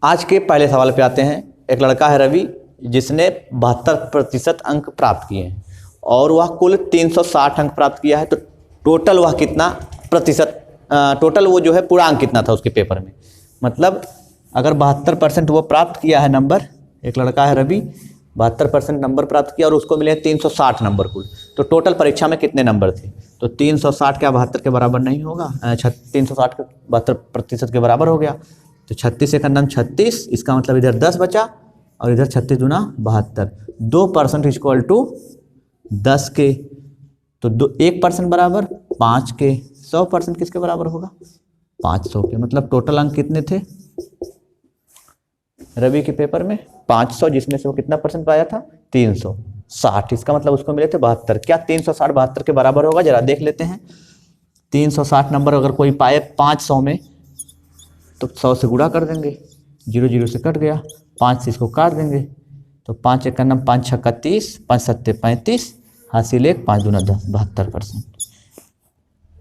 आज के पहले सवाल पे आते हैं। एक लड़का है रवि जिसने 72% अंक प्राप्त किए हैं और वह कुल 360 अंक प्राप्त किया है। तो टोटल वह कितना प्रतिशत टोटल वो जो है पूर्णांक कितना था उसके पेपर में। मतलब अगर 72% वो प्राप्त किया है नंबर, एक लड़का है रवि 72% नंबर प्राप्त किया और उसको मिले 360 नंबर कुल, तो टोटल परीक्षा में कितने नंबर थे। तो 360 क्या 72 के बराबर नहीं होगा, 360 के 72% के बराबर हो गया। तो 36 का नाम 36, इसका मतलब इधर 10 बचा और इधर 36 दूना 72, 2% इक्वल टू 10 के। तो 1% बराबर 5 के, 100% किसके बराबर होगा 500 के। मतलब टोटल अंक कितने थे रवि के पेपर में 500, जिसमें से वो कितना परसेंट पाया था 360। इसका मतलब उसको मिले थे 72। क्या 360 72 के बराबर होगा, जरा देख लेते हैं। 360 नंबर अगर कोई पाए 500 में तो 100 से गुणा कर देंगे, 0 0 से कट गया, 5 से इसको काट देंगे तो 5 एक का नाम 5 छक्का 30, 5 सत्ते 35, हासिल 1, 5 दूना 10, 72%।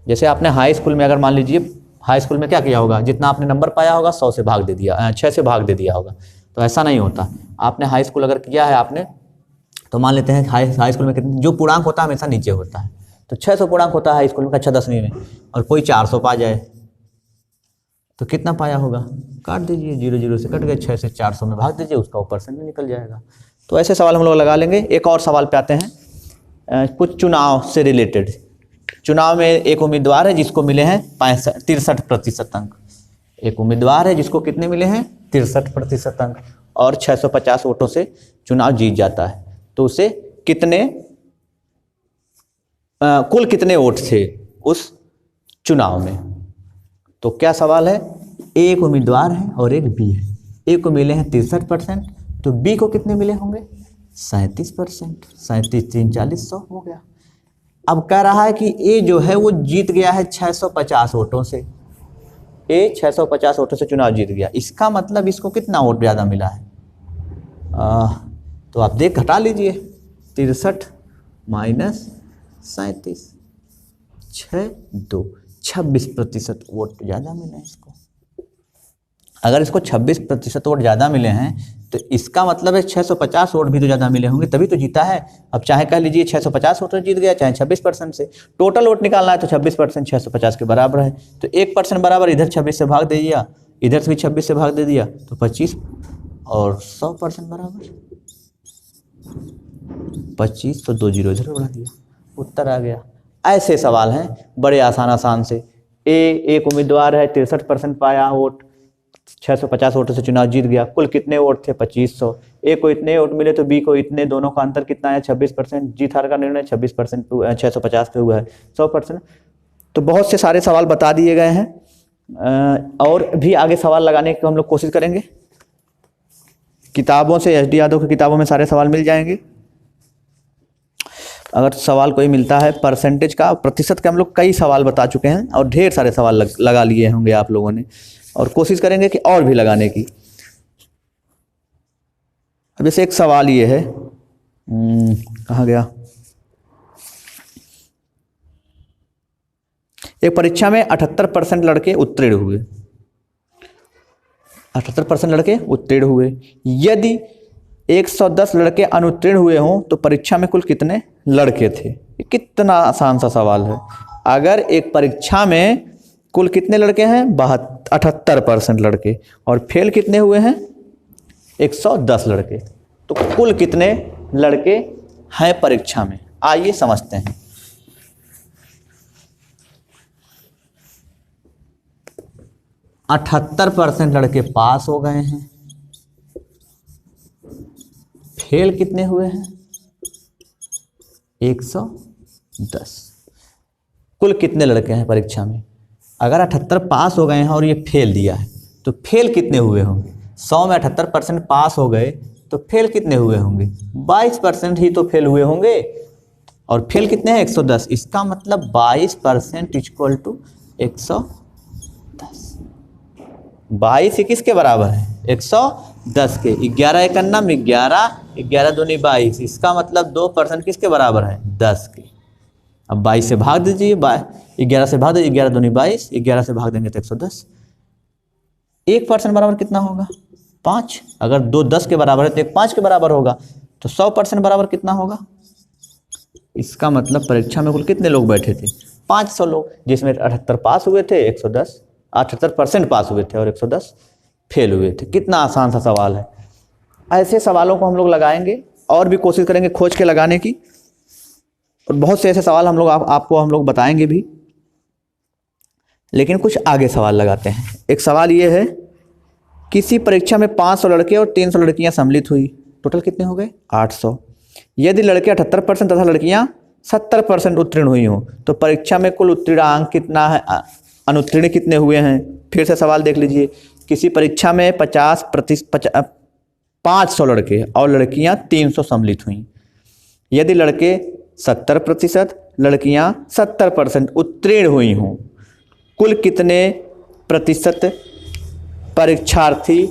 जैसे आपने हाई स्कूल में, अगर मान लीजिए हाई स्कूल में क्या किया होगा, जितना आपने नंबर पाया होगा 100 से भाग दे दिया, 6 से भाग दे दिया होगा। तो ऐसा नहीं होता। आपने हाई स्कूल अगर किया है आपने, तो मान लेते हैं हाई स्कूल में कितने जो पूर्णांक होता है हमेशा नीचे होता है। तो 600 पूर्णांक होता है हाई स्कूल में, अच्छा 10वीं में, और कोई 400 पा जाए तो कितना पाया होगा, काट दीजिए, 0 0 से कट गए, 6 से 400 में भाग दीजिए, उसका वो परसेंट में निकल जाएगा। तो ऐसे सवाल हम लोग लगा लेंगे। एक और सवाल पे आते हैं, कुछ चुनाव से रिलेटेड। चुनाव में एक उम्मीदवार है जिसको मिले हैं 63% अंक। एक उम्मीदवार है जिसको कितने मिले हैं 63% अंक और 650 वोटों से चुनाव जीत जाता है। तो उसे कितने कुल कितने वोट थे उस चुनाव में। तो क्या सवाल है, एक उम्मीदवार है और एक बी है। ए को मिले हैं 63%, तो बी को कितने मिले होंगे 37%। 37 3 40 100 हो गया। अब कह रहा है कि ए जो है वो जीत गया है 650 वोटों से। ए 650 वोटों से चुनाव जीत गया, इसका मतलब इसको कितना वोट ज़्यादा मिला है। तो आप देख घटा लीजिए, 63 माइनस 37, 6 2, 26% वोट ज़्यादा मिले हैं इसको। अगर इसको 26% वोट ज़्यादा मिले हैं तो इसका मतलब है 650 वोट भी तो ज़्यादा मिले होंगे, तभी तो जीता है। अब चाहे कह लीजिए 650 वोट जीत गया, चाहे 26% से, टोटल वोट निकालना है तो 26% 650 के बराबर है। तो 1% बराबर, इधर 26 से भाग दे दिया, इधर से भी 26 से भाग दे दिया, तो 25, और 100% बराबर 25, तो 2 0 इधर बढ़ा दिया, उत्तर आ गया। ऐसे सवाल हैं बड़े आसान से। एक उम्मीदवार है 63% पाया वोट, 650 वोटों से चुनाव जीत गया, कुल कितने वोट थे 2500। ए को इतने वोट मिले तो बी को इतने, दोनों का अंतर कितना है 26%। जीत हार का निर्णय 26% 650 पे हुआ है 100%। तो बहुत से सारे सवाल बता दिए गए हैं और भी आगे सवाल लगाने की हम लोग कोशिश करेंगे। किताबों से एस डी यादव की किताबों में सारे सवाल मिल जाएंगे। अगर सवाल कोई मिलता है परसेंटेज का, प्रतिशत का, हम लोग कई सवाल बता चुके हैं और ढेर सारे सवाल लगा लिए होंगे आप लोगों ने, और कोशिश करेंगे कि और भी लगाने की। अब जैसे एक सवाल ये है, कहाँ गया, एक परीक्षा में 78% लड़के उत्तीर्ण हुए, 78% लड़के उत्तीर्ण हुए। यदि 110 लड़के अनुत्तीर्ण हुए हों तो परीक्षा में कुल कितने लड़के थे। ये कितना आसान सा सवाल है। अगर एक परीक्षा में कुल कितने लड़के हैं 78% लड़के, और फेल कितने हुए हैं 110 लड़के, तो कुल कितने लड़के हैं परीक्षा में। आइए समझते हैं। %78 लड़के पास हो गए हैं, फेल कितने हुए हैं 110। कुल कितने लड़के हैं परीक्षा में। अगर 78 पास हो गए हैं और ये फेल दिया है तो फेल कितने हुए होंगे। 100 में 78% पास हो गए तो फेल कितने हुए होंगे 22% ही तो फेल हुए होंगे, और फेल कितने हैं 110। इसका मतलब 22% इक्वल टू 110। 22 किसके बराबर है 110 के। 11 एक अन्नम 11, 11 दूनी 22, इसका मतलब 2% किसके बराबर है 10 के। अब 22 से भाग दीजिए, 11 से भाग दीजिए, 11 दूनी 22, 11 से भाग देंगे तो 110। 1% बराबर कितना होगा 5। अगर 2 10 के बराबर है तो 1 5 के बराबर होगा, तो 100% बराबर कितना होगा? इसका मतलब परीक्षा में कुल कितने लोग बैठे थे? 500 लोग, जिसमें 78 पास हुए थे, 110 78% पास हुए थे और 110 फेल हुए थे। कितना आसान सा सवाल है। ऐसे सवालों को हम लोग लगाएंगे और भी कोशिश करेंगे खोज के लगाने की, और बहुत से ऐसे सवाल हम लोग आपको हम लोग बताएंगे भी। लेकिन कुछ आगे सवाल लगाते हैं। एक सवाल ये है, किसी परीक्षा में 500 लड़के और 300 लड़कियां सम्मिलित हुई, टोटल कितने हो गए? 800। यदि लड़के 78% तथा लड़कियां 70% उत्तीर्ण हुई हों तो परीक्षा में कुल उत्तीर्णांक कितना है? अनुत्तीर्ण कितने हुए हैं? फिर से सवाल देख लीजिए। किसी परीक्षा में 500 लड़के और लड़कियां 300 सम्मिलित हुई। यदि लड़के 70%, लड़कियां 70% उत्तीर्ण हुई हों, कुल कितने प्रतिशत परीक्षार्थी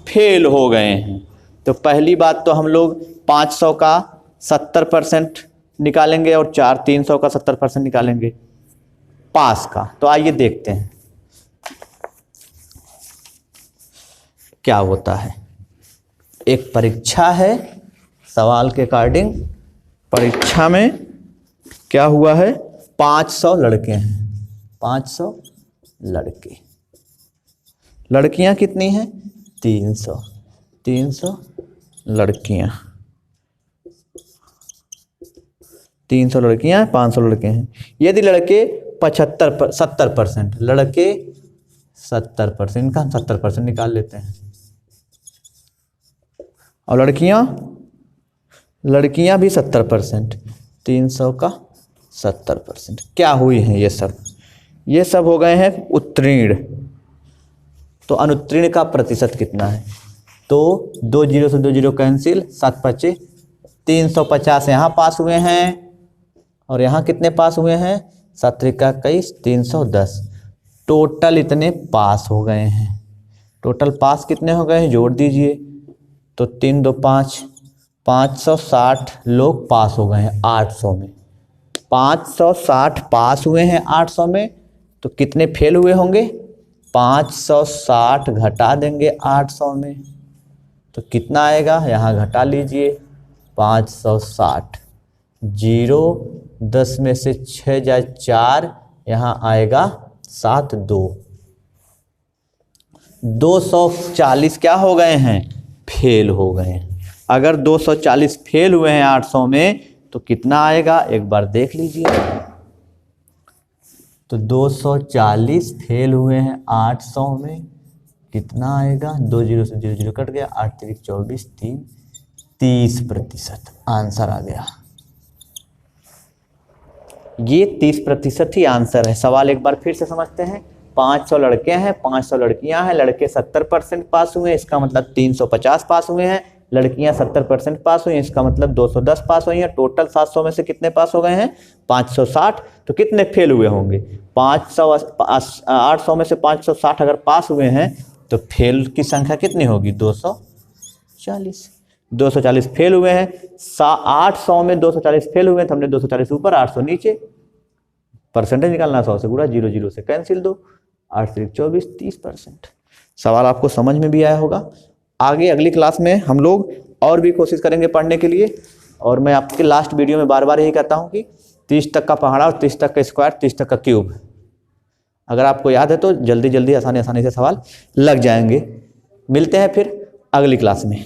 फेल हो गए हैं? तो पहली बात तो हम लोग 500 का 70% निकालेंगे और 300 का 70% निकालेंगे पास का। तो आइए देखते हैं क्या होता है। एक परीक्षा है, सवाल के अकॉर्डिंग परीक्षा में क्या हुआ है? 500 लड़के हैं, 500 लड़के। लड़कियां कितनी हैं? 300 लड़कियां, 300 लड़कियां, 500 लड़के हैं। यदि लड़के 70%, लड़के 70%, इनका हम 70% निकाल लेते हैं, और लड़कियां भी 70%, 300 का 70%। क्या हुई हैं ये सब हो गए हैं उत्तीर्ण। तो अनुत्तीर्ण का प्रतिशत कितना है? तो 2 0 से 2 0 कैंसिल, 7 5 350 यहाँ पास हुए हैं, और यहाँ कितने पास हुए हैं? 7 21 310। टोटल इतने पास हो गए हैं। टोटल पास कितने हो गए हैं? जोड़ दीजिए। तो 3 2 5, 560 लोग पास हो गए हैं 800 में। 560 पास हुए हैं 800 में, तो कितने फेल हुए होंगे? 560 घटा देंगे 800 में, तो कितना आएगा? यहाँ घटा लीजिए। 560, 0 10 में से 6 जाए 4, यहाँ आएगा 7 2, 240 क्या हो गए हैं? फेल हो गए हैं। अगर 240 फेल हुए हैं 800 में, तो कितना आएगा? एक बार देख लीजिए। तो 240 फेल हुए हैं 800 में, कितना आएगा? 2 0 से 0 0 कट गया, 8 3 24 3, 30% आंसर आ गया। ये 30% ही आंसर है। सवाल एक बार फिर से समझते हैं। 500 लड़के हैं, 500 लड़कियां हैं। लड़के 70% पास हुए हैं, इसका मतलब 350 पास हुए हैं। लड़कियां 70% पास हुई हैं, इसका मतलब 210 पास हुई हैं। टोटल 700 में से कितने पास हो गए हैं? 560। तो कितने फेल हुए होंगे? 800 में से 560 अगर पास हुए हैं तो फेल की संख्या कितनी होगी? 240। 240 फेल हुए हैं। 800 में 240 फेल हुए हैं, तो हमने 240 ऊपर 800 नीचे। परसेंटेज निकालना, 100 से गुणा, 0 0 से कैंसिल दो, 8 3 24 30%। सवाल आपको समझ में भी आया होगा। आगे अगली क्लास में हम लोग और भी कोशिश करेंगे पढ़ने के लिए। और मैं आपके लास्ट वीडियो में बार बार यही कहता हूँ कि 30 तक का पहाड़ा और 30 तक का स्क्वायर, 30 तक का क्यूब, अगर आपको याद है तो जल्दी जल्दी आसानी से सवाल लग जाएंगे। मिलते हैं फिर अगली क्लास में।